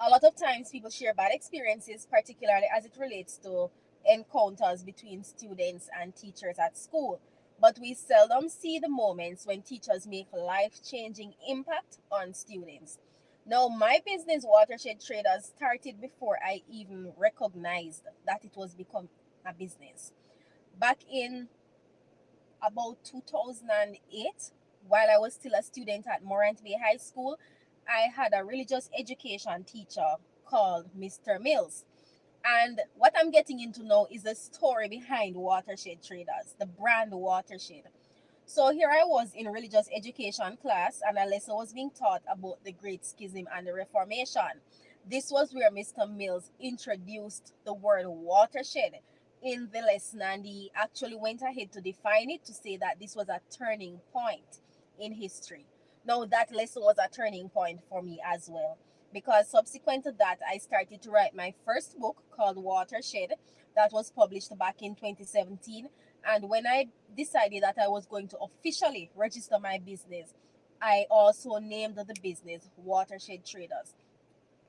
A lot of times people share bad experiences, particularly as it relates to encounters between students and teachers at school. But we seldom see the moments when teachers make life changing impact on students. Now, my business, Watershed Traders, started before I even recognized that it was become a business. Back in about 2008, while I was still a student at Morant Bay High School, I had a religious education teacher called Mr. Mills. And what I'm getting into now is the story behind Watershed Traders, the brand Watershed. So here I was in religious education class, and a lesson was being taught about the Great Schism and the Reformation. This was where Mr. Mills introduced the word watershed in the lesson, and he actually went ahead to define it to say that this was a turning point in history. Now, that lesson was a turning point for me as well, because subsequent to that, I started to write my first book called Watershed that was published back in 2017. And when I decided that I was going to officially register my business, I also named the business Watershed Traders.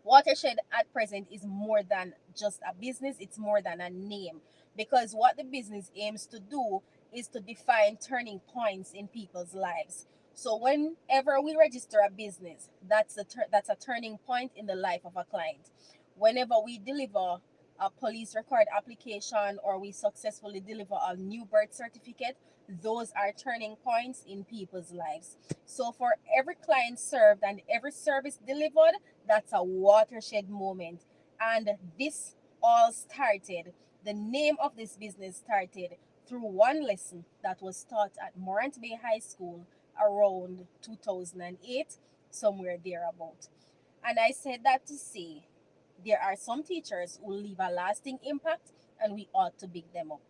Watershed at present is more than just a business, it's more than a name, because what the business aims to do is to define turning points in people's lives. So whenever we register a business, that's a turning point in the life of a client. Whenever we deliver a police record application or we successfully deliver a new birth certificate, those are turning points in people's lives. So for every client served and every service delivered, that's a watershed moment. And this all started, the name of this business started through one lesson that was taught at Morant Bay High School around 2008, somewhere thereabout. And I said that to say there are some teachers who leave a lasting impact and we ought to big them up.